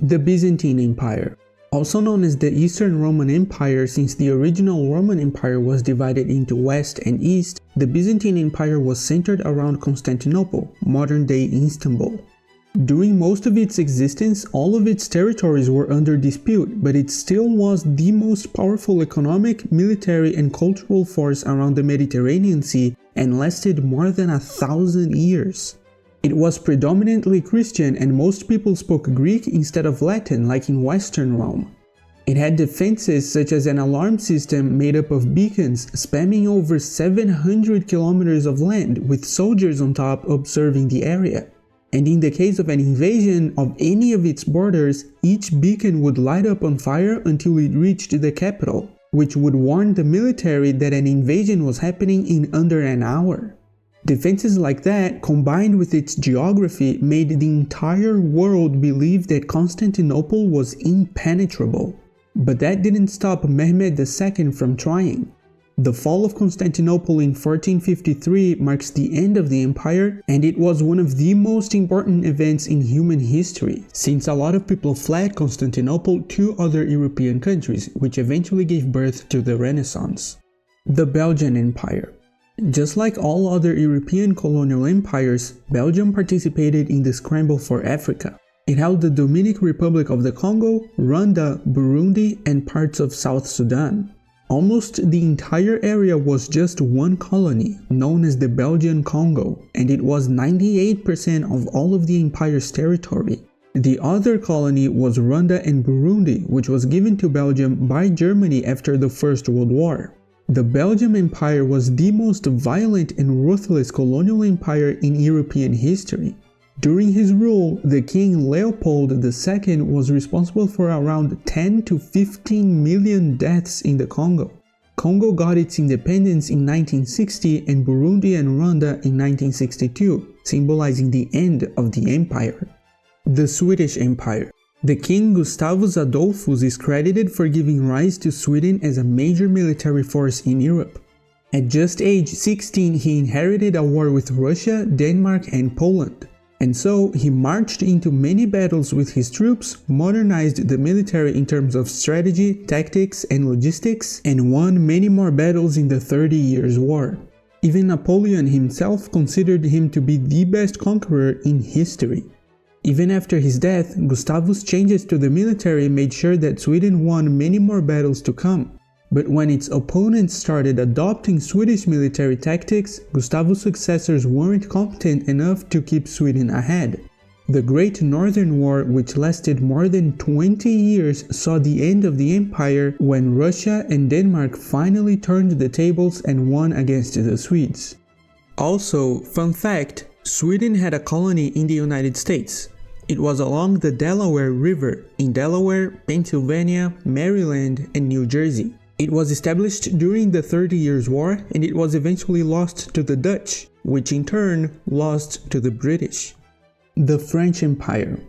The Byzantine Empire. Also known as the Eastern Roman Empire, since the original Roman Empire was divided into West and East, the Byzantine Empire was centered around Constantinople, modern-day Istanbul. During most of its existence, all of its territories were under dispute, but it still was the most powerful economic, military, and cultural force around the Mediterranean Sea and lasted more than 1,000 years. It was predominantly Christian and most people spoke Greek instead of Latin like in Western Rome. It had defenses such as an alarm system made up of beacons spanning over 700 kilometers of land with soldiers on top observing the area. And in the case of an invasion of any of its borders, each beacon would light up on fire until it reached the capital, which would warn the military that an invasion was happening in under an hour. Defenses like that, combined with its geography, made the entire world believe that Constantinople was impenetrable. But that didn't stop Mehmed II from trying. The fall of Constantinople in 1453 marks the end of the empire, and it was one of the most important events in human history, since a lot of people fled Constantinople to other European countries, which eventually gave birth to the Renaissance. The Belgian Empire. Just like all other European colonial empires, Belgium participated in the scramble for Africa. It held the Dominican Republic of the Congo, Rwanda, Burundi, and parts of South Sudan. Almost the entire area was just one colony, known as the Belgian Congo, and it was 98% of all of the empire's territory. The other colony was Rwanda and Burundi, which was given to Belgium by Germany after the First World War. The Belgian Empire was the most violent and ruthless colonial empire in European history. During his rule, the King Leopold II was responsible for around 10 to 15 million deaths in the Congo. Congo got its independence in 1960 and Burundi and Rwanda in 1962, symbolizing the end of the empire. The Swedish Empire. The King Gustavus Adolphus is credited for giving rise to Sweden as a major military force in Europe. At just age 16, he inherited a war with Russia, Denmark, and Poland. And so, he marched into many battles with his troops, modernized the military in terms of strategy, tactics, and logistics, and won many more battles in the 30 Years' War. Even Napoleon himself considered him to be the best conqueror in history. Even after his death, Gustavus' changes to the military made sure that Sweden won many more battles to come. But when its opponents started adopting Swedish military tactics, Gustavus' successors weren't competent enough to keep Sweden ahead. The Great Northern War, which lasted more than 20 years, saw the end of the empire when Russia and Denmark finally turned the tables and won against the Swedes. Also, fun fact, Sweden had a colony in the United States. It was along the Delaware River in Delaware, Pennsylvania, Maryland, and New Jersey. It was established during the 30 Years' War and it was eventually lost to the Dutch, which in turn lost to the British. The French Empire.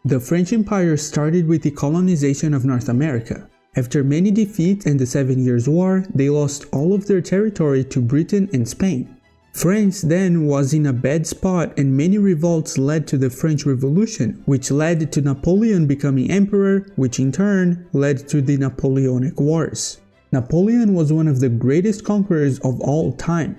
The French Empire started with the colonization of North America. After many defeats and the 7 Years' War, they lost all of their territory to Britain and Spain. France then was in a bad spot and many revolts led to the French Revolution, which led to Napoleon becoming emperor, which in turn led to the Napoleonic Wars. Napoleon was one of the greatest conquerors of all time.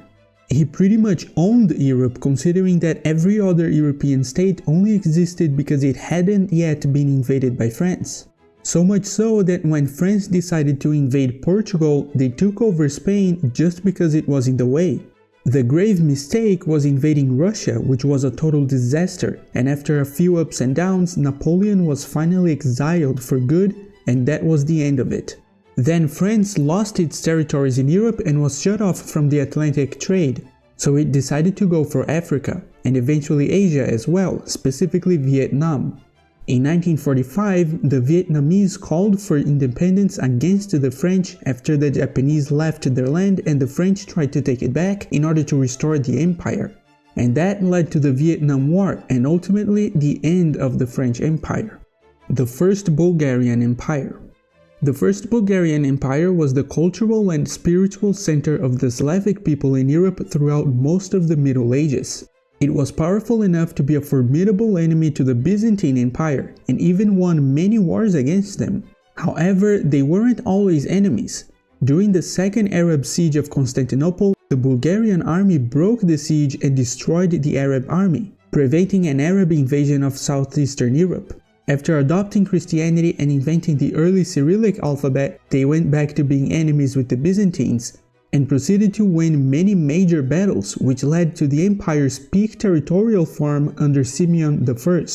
He pretty much owned Europe, considering that every other European state only existed because it hadn't yet been invaded by France. So much so that when France decided to invade Portugal, they took over Spain just because it was in the way. The grave mistake was invading Russia, which was a total disaster, and after a few ups and downs, Napoleon was finally exiled for good, and that was the end of it. Then France lost its territories in Europe and was shut off from the Atlantic trade, so it decided to go for Africa, and eventually Asia as well, specifically Vietnam. In 1945, the Vietnamese called for independence against the French after the Japanese left their land and the French tried to take it back in order to restore the empire. And that led to the Vietnam War and ultimately the end of the French Empire. The First Bulgarian Empire. The First Bulgarian Empire was the cultural and spiritual center of the Slavic people in Europe throughout most of the Middle Ages. It was powerful enough to be a formidable enemy to the Byzantine Empire and even won many wars against them. However, they weren't always enemies. During the Second Arab Siege of Constantinople, the Bulgarian army broke the siege and destroyed the Arab army, preventing an Arab invasion of southeastern Europe. After adopting Christianity and inventing the early Cyrillic alphabet, they went back to being enemies with the Byzantines, and proceeded to win many major battles, which led to the empire's peak territorial form under Simeon I.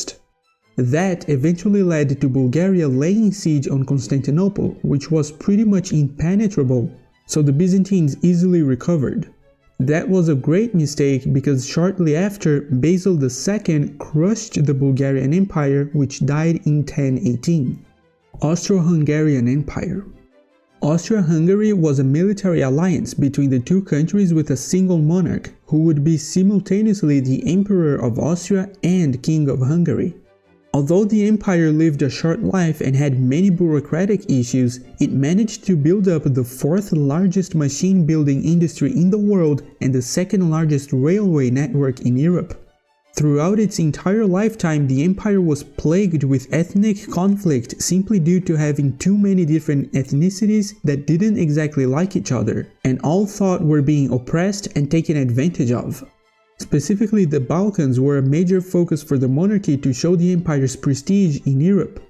That eventually led to Bulgaria laying siege on Constantinople, which was pretty much impenetrable, so the Byzantines easily recovered. That was a great mistake because shortly after, Basil II crushed the Bulgarian Empire, which died in 1018. Austro-Hungarian Empire. Austria-Hungary was a military alliance between the two countries with a single monarch, who would be simultaneously the Emperor of Austria and King of Hungary. Although the empire lived a short life and had many bureaucratic issues, it managed to build up the fourth largest machine building industry in the world and the second largest railway network in Europe. Throughout its entire lifetime, the empire was plagued with ethnic conflict simply due to having too many different ethnicities that didn't exactly like each other, and all thought were being oppressed and taken advantage of. Specifically, the Balkans were a major focus for the monarchy to show the empire's prestige in Europe.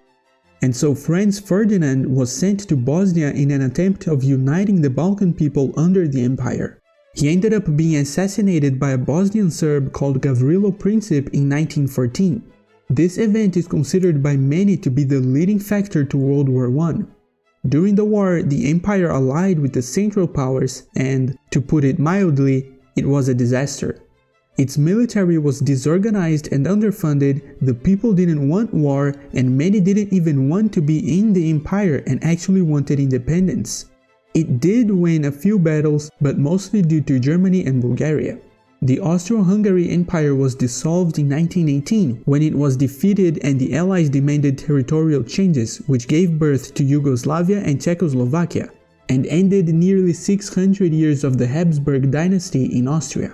And so Franz Ferdinand was sent to Bosnia in an attempt of uniting the Balkan people under the empire. He ended up being assassinated by a Bosnian Serb called Gavrilo Princip in 1914. This event is considered by many to be the leading factor to World War I. During the war, the empire allied with the Central Powers and, to put it mildly, it was a disaster. Its military was disorganized and underfunded, the people didn't want war, and many didn't even want to be in the empire and actually wanted independence. It did win a few battles, but mostly due to Germany and Bulgaria. The Austro-Hungary Empire was dissolved in 1918 when it was defeated and the Allies demanded territorial changes, which gave birth to Yugoslavia and Czechoslovakia, and ended nearly 600 years of the Habsburg dynasty in Austria.